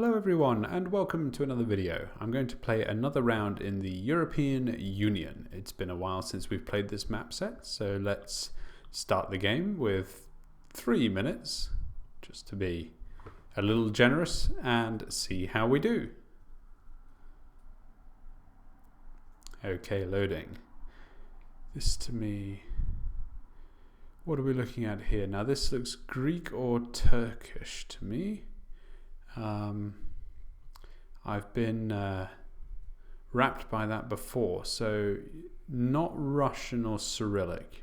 Hello everyone and welcome to another video. I'm going to play another round in the European Union. It's been a while since we've played this map set, so let's start the game with 3 minutes, just to be a little generous, and see how we do. Okay, loading. This to me, what are we looking at here? Now this looks Greek or Turkish to me. I've been wrapped by that before, so not Russian or Cyrillic.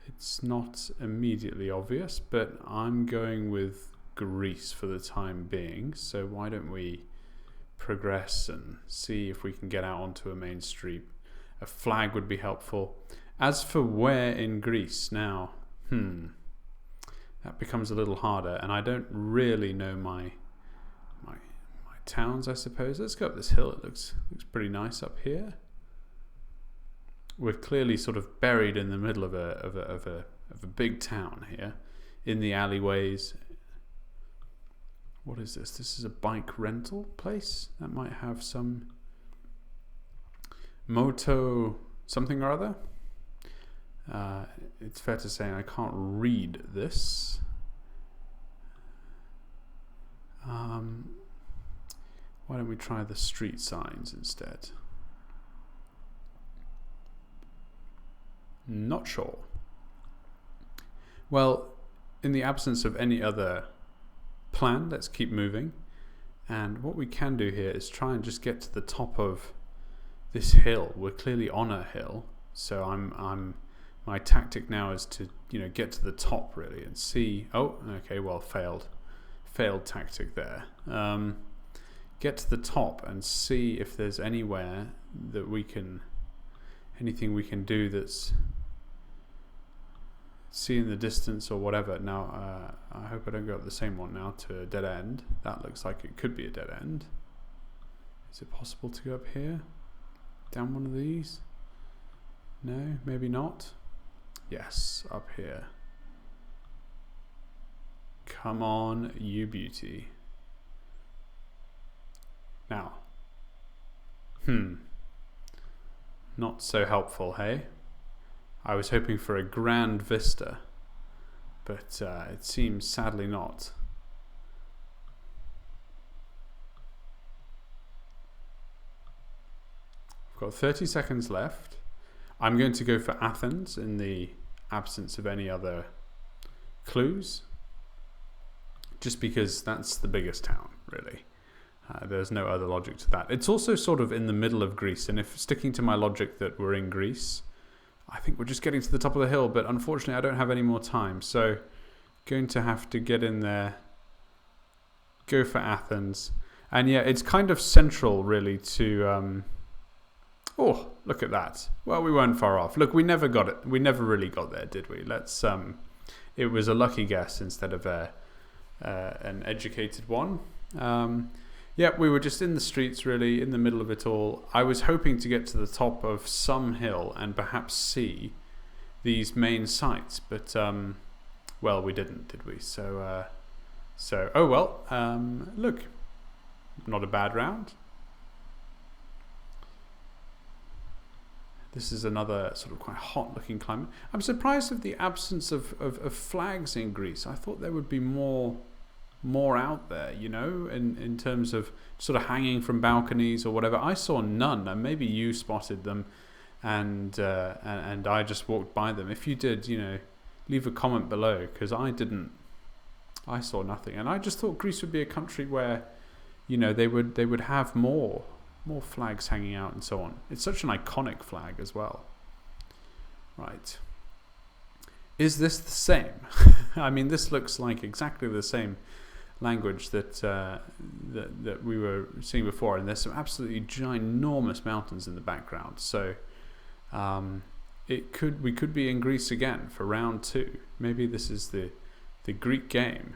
It's not immediately obvious, but I'm going with Greece for the time being, so why don't we progress and see if we can get out onto a main street. A flag would be helpful. As for where in Greece now, that becomes a little harder, and I don't really know my towns, I suppose. Let's go up this hill. It looks pretty nice up here. We're clearly sort of buried in the middle of a big town here, in the alleyways. What is this? This is a bike rental place that might have some moto something or other. It's fair to say I can't read this. Why don't we try the street signs instead? Not sure. Well, in the absence of any other plan, let's keep moving. And what we can do here is try and just get to the top of this hill. We're clearly on a hill, so my tactic now is to, get to the top really and see. Oh, okay, well, failed tactic there. Get to the top and see if there's anywhere that anything we can do that's see in the distance or whatever. Now, I hope I don't go up the same one now to a dead end. That looks like it could be a dead end. Is it possible to go up here? Down one of these? No, maybe not. Yes, up here. Come on, you beauty. Now, not so helpful, hey? I was hoping for a grand vista, but it seems sadly not. I've got 30 seconds left. I'm going to go for Athens in the absence of any other clues, just because that's the biggest town, really. There's no other logic to that. It's also sort of in the middle of Greece, and if sticking to my logic that we're in Greece, I think we're just getting to the top of the hill, but unfortunately I don't have any more time, so going to have to get in there, go for Athens. And yeah, it's kind of central really to oh, look at that. Well, we weren't far off. Look, we never got it. We never really got there, did we? Let's it was a lucky guess instead of an educated one. Yeah, we were just in the streets, really, in the middle of it all. I was hoping to get to the top of some hill and perhaps see these main sites, but, well, we didn't, did we? So oh well, look, not a bad round. This is another sort of quite hot-looking climate. I'm surprised at the absence of flags in Greece. I thought there would be more out there, in terms of sort of hanging from balconies or whatever. I saw none, and maybe you spotted them, and I just walked by them. If you did, leave a comment below, because I didn't. I saw nothing, and I just thought Greece would be a country where, they would have more flags hanging out and so on. It's such an iconic flag as well. Right. Is this the same? I mean, this looks like exactly the same language that that we were seeing before, and there's some absolutely ginormous mountains in the background. So we could be in Greece again for round 2. Maybe this is the Greek game.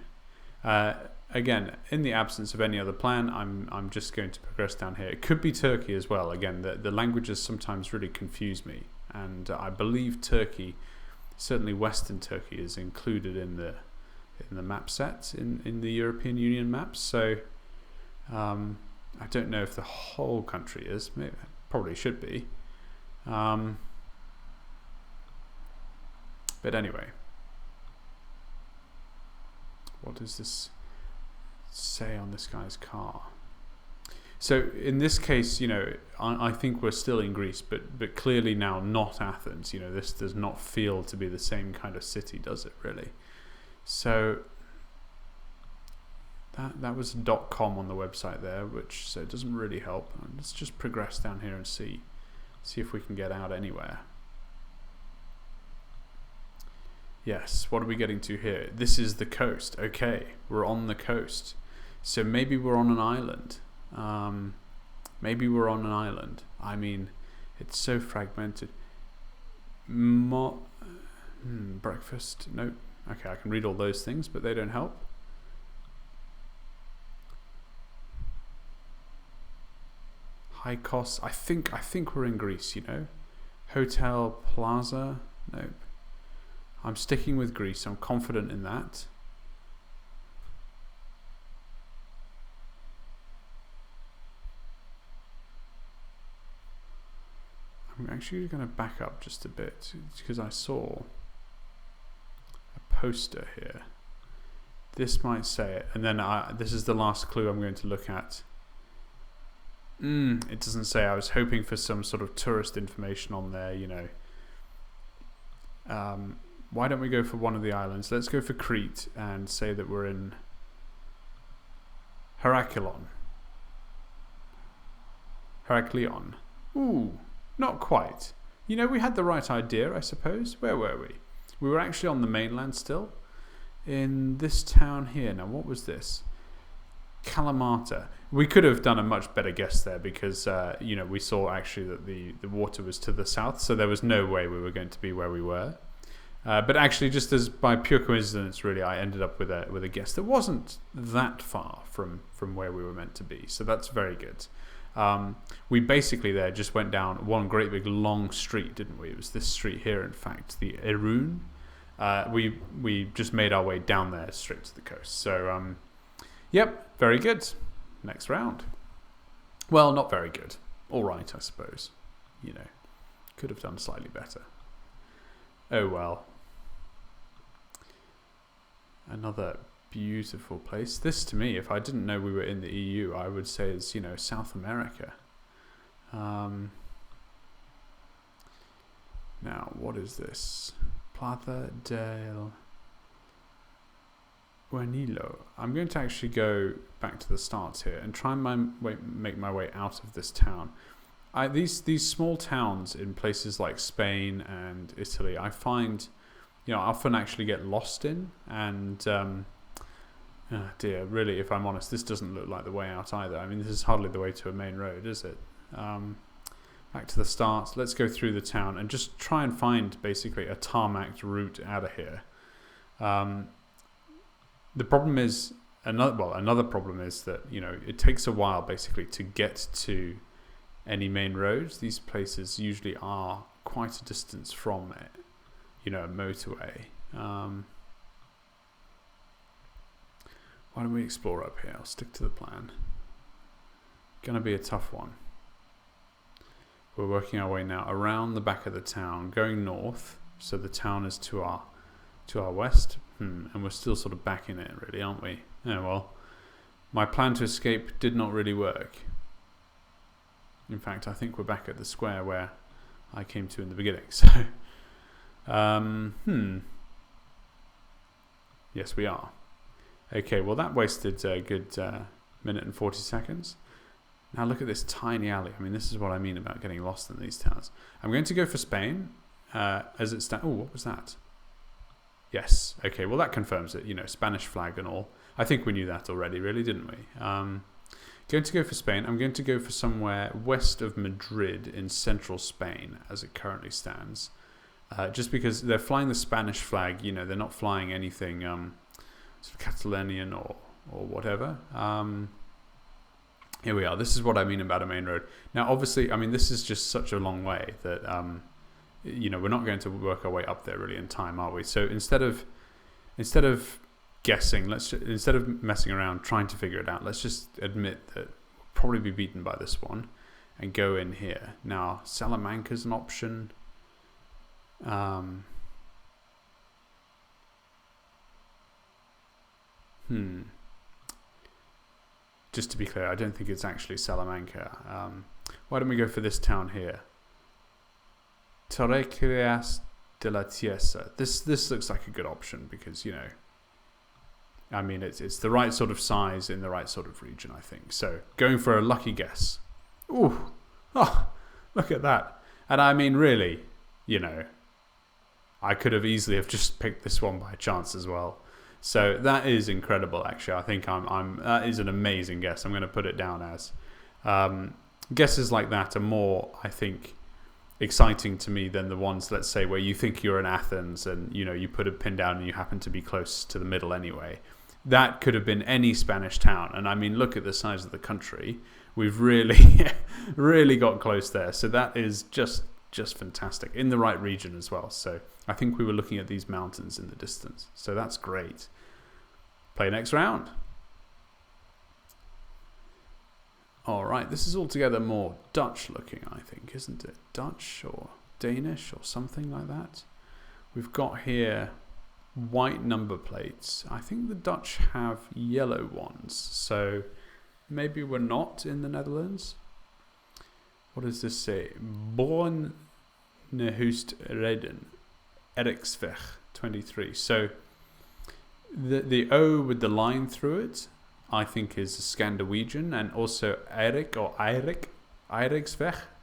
Again, in the absence of any other plan, I'm just going to progress down here. It could be Turkey as well. Again, the languages sometimes really confuse me, and I believe Turkey, certainly Western Turkey, is included in in the map set in the European Union maps. So I don't know if the whole country is. Maybe, probably should be. But anyway, what does this say on this guy's car? So in this case, you know, I think we're still in Greece, but clearly now not Athens. You know, this does not feel to be the same kind of city, does it really? So that was .com on the website there, which so it doesn't really help. Let's just progress down here and see if we can get out anywhere. Yes, what are we getting to here? This is the coast. Okay, we're on the coast. So maybe we're on an island. Maybe we're on an island. I mean, it's so fragmented. Breakfast. Nope. Okay, I can read all those things, but they don't help. High costs. I think we're in Greece. You know, Hotel Plaza. Nope. I'm sticking with Greece. I'm confident in that. I'm actually going to back up just a bit because I saw a poster here. This might say it, and then this is the last clue I'm going to look at. It doesn't say. I was hoping for some sort of tourist information on there, you know. Why don't we go for one of the islands? Let's go for Crete and say that we're in Heraklion. Ooh, not quite. You know, we had the right idea, I suppose. Where were we? We were actually on the mainland still. In this town here. Now, what was this? Kalamata. We could have done a much better guess there because, you know, we saw actually that the water was to the south, so there was no way we were going to be where we were. But actually, just as by pure coincidence, really, I ended up with a guess that wasn't that far from where we were meant to be. So that's very good. We basically there just went down one great big long street, didn't we? It was this street here, in fact, the Erun. We just made our way down there straight to the coast. So, yep, very good. Next round. Well, not very good. All right, I suppose. You know, could have done slightly better. Oh well. Another beautiful place. This, to me, if I didn't know we were in the EU, I would say is, you know, South America. Now, what is this? Plata del Guanilo. I'm going to actually go back to the start here and try and make my way out of this town. These small towns in places like Spain and Italy, I find, you know, I often actually get lost in, and oh dear, really, if I'm honest, this doesn't look like the way out either. I mean, this is hardly the way to a main road, is it? Back to the start. Let's go through the town and just try and find basically a tarmacked route out of here. The problem is another problem is that, you know, it takes a while basically to get to any main roads. These places usually are quite a distance from it, you know, a motorway. Why don't we explore up here? I'll stick to the plan. Gonna be a tough one. We're working our way now around the back of the town, going north. So the town is to our west, and we're still sort of back in it, really, aren't we? Yeah, well, my plan to escape did not really work. In fact, I think we're back at the square where I came to in the beginning. So, yes, we are. Okay, well, that wasted a good minute and 40 seconds. Now look at this tiny alley. I mean, this is what I mean about getting lost in these towns. I'm going to go for Spain as it stands. Oh, what was that? Yes. Okay, well, that confirms it. You know, Spanish flag and all. I think we knew that already, really, didn't we? Going to go for Spain. I'm going to go for somewhere west of Madrid in central Spain as it currently stands. Just because they're flying the Spanish flag, you know, they're not flying anything sort of Catalonian or whatever. Here we are. This is what I mean about a main road. Now, obviously, I mean, this is just such a long way that, you know, we're not going to work our way up there really in time, are we? So instead of guessing, instead of messing around trying to figure it out, let's just admit that we'll probably be beaten by this one and go in here. Now, Salamanca's an option. Just to be clear, I don't think it's actually Salamanca. Why don't we go for this town here? Torrecreas de la Tiesa. This looks like a good option because, you know, I mean, it's the right sort of size in the right sort of region, I think. So going for a lucky guess. Ooh, oh, look at that. And I mean, really, you know, I could have easily have just picked this one by chance as well. So that is incredible, actually. I think that is an amazing guess. I'm going to put it down as. Guesses like that are more, I think, exciting to me than the ones, let's say, where you think you're in Athens and, you know, you put a pin down and you happen to be close to the middle anyway. That could have been any Spanish town. And I mean, look at the size of the country. We've really, really got close there. So that is just fantastic, in the right region as well. So I think we were looking at these mountains in the distance. So that's great. Play next round. All right, this is altogether more Dutch looking, I think, isn't it? Dutch or Danish or something like that. We've got here white number plates. I think the Dutch have yellow ones. So maybe we're not in the Netherlands. What does this say? Born Nehust Reden, Eriksweg 23. So the O with the line through it, I think, is Scandinavian, and also Eriksweg,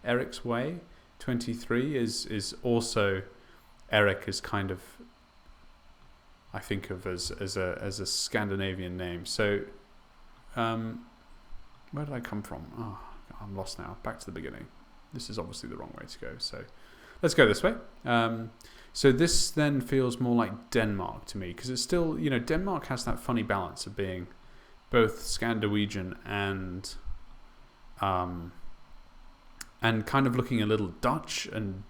Eric's Way 23 is also, Eric is kind of, I think of as a Scandinavian name. So where did I come from? Oh, I'm lost now. Back to the beginning. This is obviously the wrong way to go. So let's go this way. So this then feels more like Denmark to me, because it's still, you know, Denmark has that funny balance of being both Scandinavian and kind of looking a little Dutch and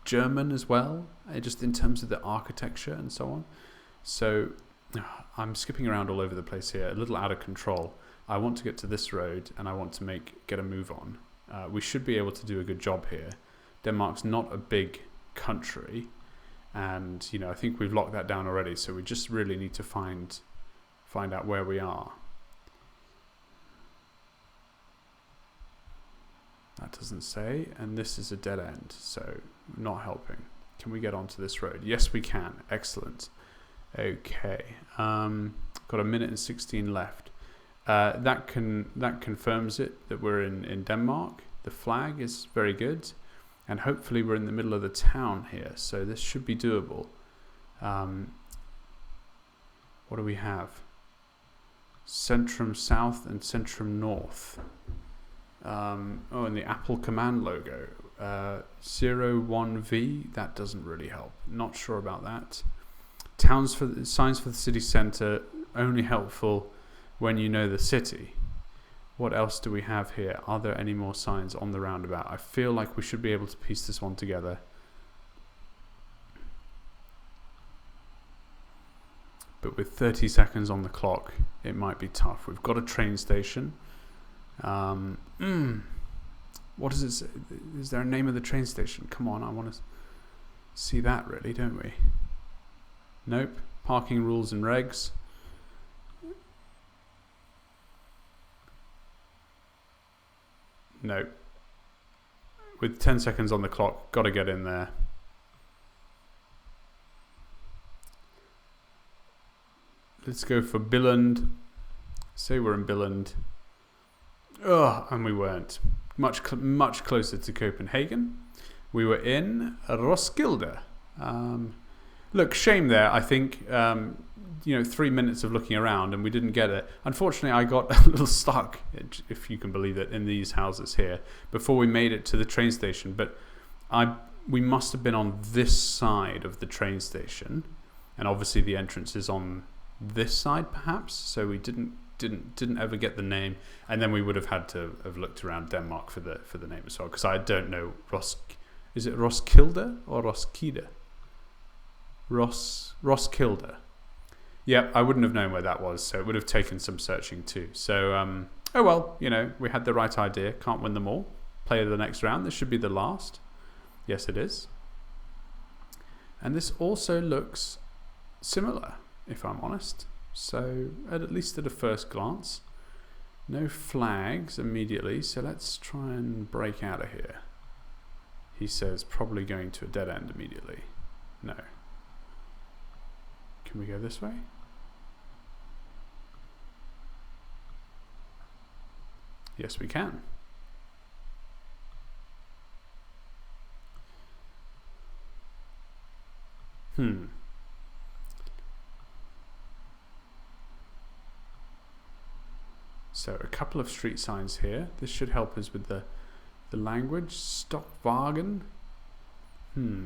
German as well, just in terms of the architecture and so on. So I'm skipping around all over the place here, a little out of control. I want to get to this road and I want to get a move on. We should be able to do a good job here. Denmark's not a big country, and, you know, I think we've locked that down already, so we just really need to find out where we are. That doesn't say, and this is a dead end, so not helping. Can we get onto this road? Yes, we can. Excellent. Okay. Got a minute and 16 left. That confirms it, that we're in Denmark. The flag is very good, and hopefully we're in the middle of the town here, so this should be doable. What do we have? Centrum South and Centrum North. And the Apple command logo. 01V, that doesn't really help. Not sure about that. Signs for the city centre, only helpful when you know the city. What else do we have here? Are there any more signs on the roundabout? I feel like we should be able to piece this one together. But with 30 seconds on the clock, it might be tough. We've got a train station. What does it say? Is there a name of the train station? Come on, I want to see that really, don't we? Nope. Parking rules and regs. Nope. With 10 seconds on the clock, got to get in there. Let's go for Billund. Say we're in Billund. Oh, and we weren't. Much closer to Copenhagen. We were in Roskilde. Look, shame there. I think 3 minutes of looking around and we didn't get it. Unfortunately, I got a little stuck, if you can believe it, in these houses here before we made it to the train station. But we must have been on this side of the train station, and obviously the entrance is on this side, perhaps. So we didn't ever get the name, and then we would have had to have looked around Denmark for the name as well, because I don't know. Is it Roskilde or Roskilde? Roskilde. Yep, I wouldn't have known where that was, so it would have taken some searching too. So, oh well, you know, we had the right idea. Can't win them all. Play the next round. This should be the last. Yes, it is. And this also looks similar, if I'm honest. So, at least at a first glance. No flags immediately, so let's try and break out of here. He says probably going to a dead end immediately. No. Can we go this way? Yes, we can. So a couple of street signs here. This should help us with the language. Stockwagen.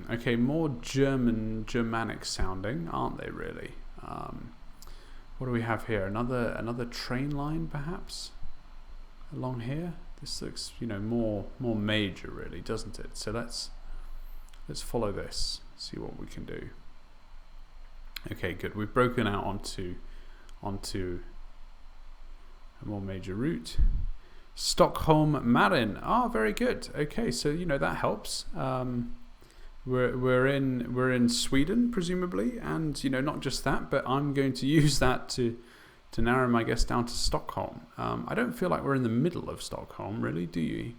Okay, more Germanic sounding, aren't they really? What do we have here? Another train line, perhaps, along here. This looks, you know, more major, really, doesn't it? So let's follow this. See what we can do. Okay, good. We've broken out onto a more major route. Stockholm Marin. Ah, very good. Okay, so you know that helps. We're in Sweden presumably, and you know not just that, but I'm going to use that to narrow my guess down to Stockholm. I don't feel like we're in the middle of Stockholm, really, do you?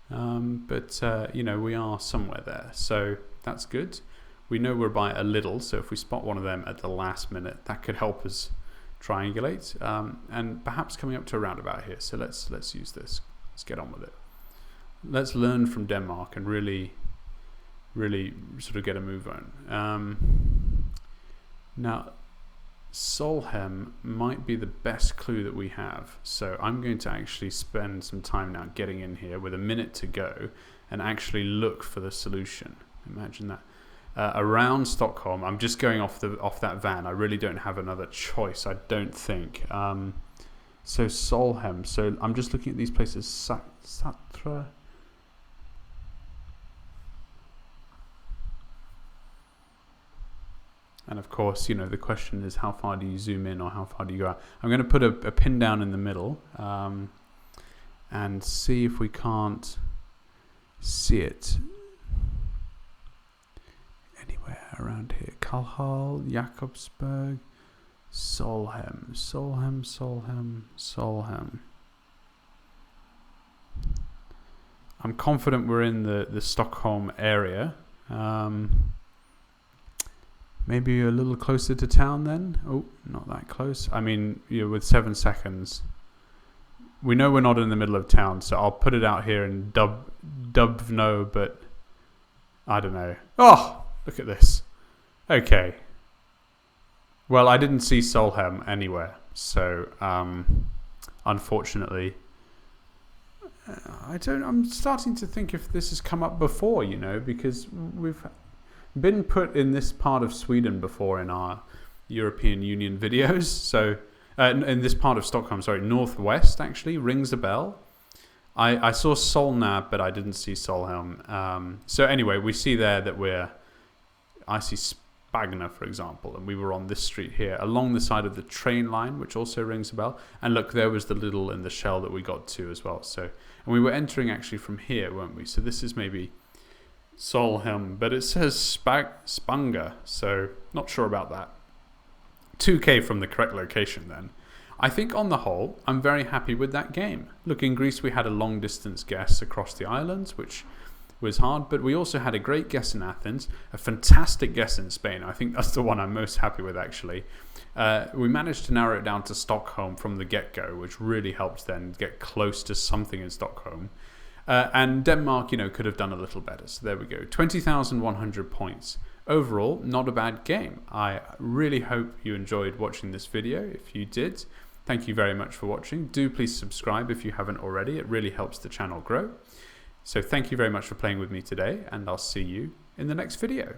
But you know we are somewhere there, so that's good. We know we're by a little, so if we spot one of them at the last minute, that could help us triangulate, and perhaps coming up to a roundabout here. So let's use this. Let's get on with it. Let's learn from Denmark and really sort of get a move on. Now, Solheim might be the best clue that we have. So I'm going to actually spend some time now getting in here with a minute to go and actually look for the solution. Imagine that. Around Stockholm, I'm just going off that van. I really don't have another choice, I don't think. So Solheim. So I'm just looking at these places. Satra. And of course, you know, the question is how far do you zoom in or how far do you go out? I'm going to put a pin down in the middle and see if we can't see it anywhere around here. Karlhall, Jakobsberg, Solheim. I'm confident we're in the Stockholm area. Maybe a little closer to town then. Oh, not that close. I mean, you know, with 7 seconds, we know we're not in the middle of town, so I'll put it out here in Dubno, but I don't know. Oh, look at this. Okay. Well, I didn't see Solheim anywhere, so unfortunately, I'm starting to think if this has come up before, you know, because we've been put in this part of Sweden before in our European Union videos. So in this part of Stockholm, sorry, northwest actually rings a bell. I saw Solna, but I didn't see Solheim. So anyway, we see there that I see Spagna, for example, and we were on this street here along the side of the train line, which also rings a bell. And look, there was the little in the shell that we got to as well. So, and we were entering actually from here, weren't we? So this is maybe Solheim, but it says Spanga, so not sure about that. 2k from the correct location then. I think on the whole, I'm very happy with that game. Look, in Greece we had a long distance guess across the islands, which was hard, but we also had a great guess in Athens, a fantastic guess in Spain. I think that's the one I'm most happy with actually. We managed to narrow it down to Stockholm from the get-go, which really helped then get close to something in Stockholm. And Denmark, you know, could have done a little better. So there we go. 20,100 points. Overall, not a bad game. I really hope you enjoyed watching this video. If you did, thank you very much for watching. Do please subscribe if you haven't already. It really helps the channel grow. So thank you very much for playing with me today, and I'll see you in the next video.